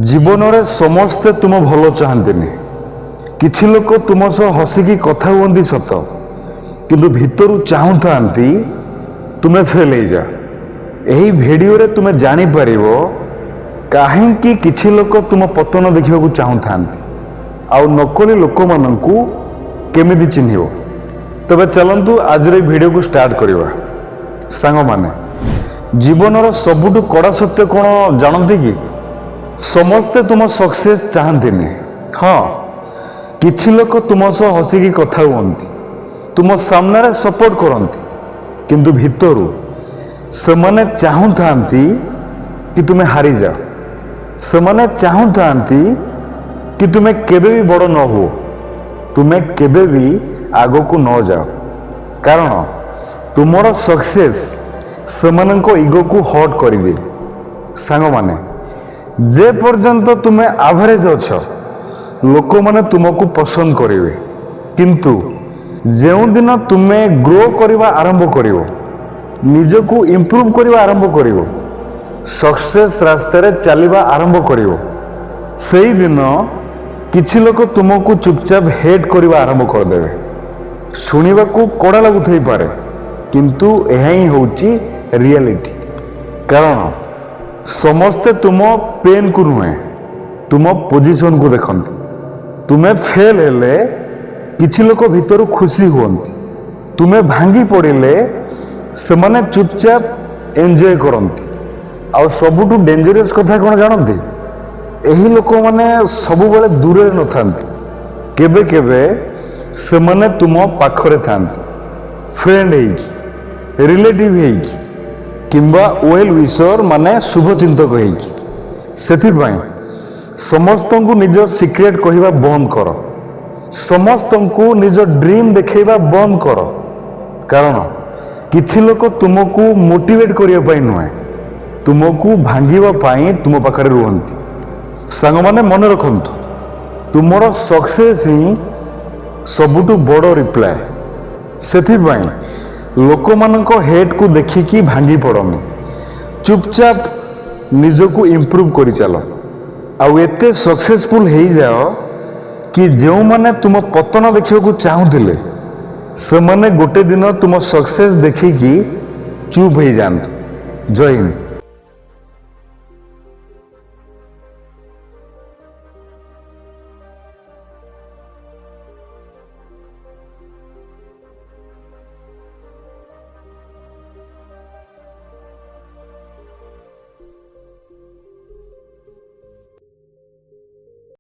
ଜୀବନରେ ସମସ୍ତେ ତୁମ ଭଲ ଚାହାନ୍ତିନି। କିଛି ଲୋକ ତୁମ ସହ ହସିକି କଥା ହୁଅନ୍ତି ସତ, କିନ୍ତୁ ଭିତରୁ ଚାହୁଁଥାନ୍ତି ତୁମେ ଫେଲ୍ ହେଇଯା। ଏହି ଭିଡ଼ିଓରେ ତୁମେ ଜାଣିପାରିବ କାହିଁକି କିଛି ଲୋକ ତୁମ ପତନ ଦେଖିବାକୁ ଚାହୁଁଥାନ୍ତି ଆଉ ନକଲି ଲୋକମାନଙ୍କୁ କେମିତି ଚିହ୍ନିବ। ତେବେ ଚାଲନ୍ତୁ ଆଜିର ଏହି ଭିଡ଼ିଓକୁ ଷ୍ଟାର୍ଟ କରିବା। ସାଙ୍ଗମାନେ, ଜୀବନର ସବୁଠୁ କଡ଼ା ସତ୍ୟ କ'ଣ ଜାଣନ୍ତି କି? ସମସ୍ତେ ତୁମ ସକ୍ସେସ୍ ଚାହାନ୍ତିନି। ହଁ, କିଛି ଲୋକ ତୁମ ସହ ହସିକି କଥା ହୁଅନ୍ତି, ତୁମ ସାମ୍ନାରେ ସପୋର୍ଟ କରନ୍ତି, କିନ୍ତୁ ଭିତରୁ ସେମାନେ ଚାହୁଁଥାନ୍ତି କି ତୁମେ ହାରିଯାଅ। ସେମାନେ ଚାହୁଁଥାନ୍ତି କି ତୁମେ କେବେ ବି ବଡ଼ ନ ହୁଅ, ତୁମେ କେବେ ବି ଆଗକୁ ନ ଯାଅ। କାରଣ ତୁମର ସକ୍ସେସ୍ ସେମାନଙ୍କ ଇଗୋକୁ ହର୍ଟ କରିଦିଏ। ସାଙ୍ଗମାନେ, ଯେ ପର୍ଯ୍ୟନ୍ତ ତୁମେ ଆଭରେଜ ଅଛ, ଲୋକମାନେ ତୁମକୁ ପସନ୍ଦ କରିବେ, କିନ୍ତୁ ଯେଉଁଦିନ ତୁମେ ଗ୍ରୋ କରିବା ଆରମ୍ଭ କରିବ, ନିଜକୁ ଇମ୍ପ୍ରୁଭ୍ କରିବା ଆରମ୍ଭ କରିବ, ସକ୍ସେସ୍ ରାସ୍ତାରେ ଚାଲିବା ଆରମ୍ଭ କରିବ, ସେଇଦିନ କିଛି ଲୋକ ତୁମକୁ ଚୁପଚାପ ହେଟ୍ କରିବା ଆରମ୍ଭ କରିଦେବେ। ଶୁଣିବାକୁ କଡ଼ା ଲାଗୁଥାଇପାରେ, କିନ୍ତୁ ଏହା ହିଁ ହେଉଛି ରିଆଲିଟି। କାରଣ ସମସ୍ତେ ତୁମ ପେନ୍କୁ ନୁହେଁ, ତୁମ ପୋଜିସନକୁ ଦେଖନ୍ତି। ତୁମେ ଫେଲ୍ ହେଲେ କିଛି ଲୋକ ଭିତରୁ ଖୁସି ହୁଅନ୍ତି, ତୁମେ ଭାଙ୍ଗି ପଡ଼ିଲେ ସେମାନେ ଚୁପଚାପ ଏନ୍ଜୟ କରନ୍ତି। ଆଉ ସବୁଠୁ ଡେଞ୍ଜରିୟସ୍ କଥା କ'ଣ ଜାଣନ୍ତି? ଏହି ଲୋକମାନେ ସବୁବେଳେ ଦୂରରେ ନଥାନ୍ତି, କେବେ କେବେ ସେମାନେ ତୁମ ପାଖରେ ଥାନ୍ତି, ଫ୍ରେଣ୍ଡ ହେଇକି, ରିଲେଟିଭ୍ ହେଇକି, କିମ୍ବା ୱେଲ୍ ୱିଶର୍ ମାନେ ଶୁଭଚିନ୍ତକ ହେଇକି। ସେଥିପାଇଁ ସମସ୍ତଙ୍କୁ ନିଜ ସିକ୍ରେଟ୍ କହିବା ବନ୍ଦ କର, ସମସ୍ତଙ୍କୁ ନିଜ ଡ୍ରିମ୍ ଦେଖାଇବା ବନ୍ଦ କର। କାରଣ କିଛି ଲୋକ ତୁମକୁ ମୋଟିଭେଟ୍ କରିବା ପାଇଁ ନୁହେଁ, ତୁମକୁ ଭାଙ୍ଗିବା ପାଇଁ ତୁମ ପାଖରେ ରୁହନ୍ତି। ସାଙ୍ଗମାନେ, ମନେ ରଖନ୍ତୁ, ତୁମର ସକ୍ସେସ୍ ହିଁ ସବୁଠୁ ବଡ଼ ରିପ୍ଲାଏ। ସେଥିପାଇଁ ଲୋକମାନଙ୍କ ହେଟ୍କୁ ଦେଖିକି ଭାଙ୍ଗି ପଡ଼ନି, ଚୁପଚାପ ନିଜକୁ ଇମ୍ପ୍ରୁଭ୍ କରିଚାଲ। ଆଉ ଏତେ ସକ୍ସେସଫୁଲ୍ ହେଇଯାଅ କି ଯେଉଁମାନେ ତୁମ ପତନ ଦେଖିବାକୁ ଚାହୁଁଥିଲେ, ସେମାନେ ଗୋଟେ ଦିନ ତୁମ ସକ୍ସେସ୍ ଦେଖିକି ଚୁପ୍ ହେଇଯାଆନ୍ତୁ। ଜୟ ହିନ୍ଦ।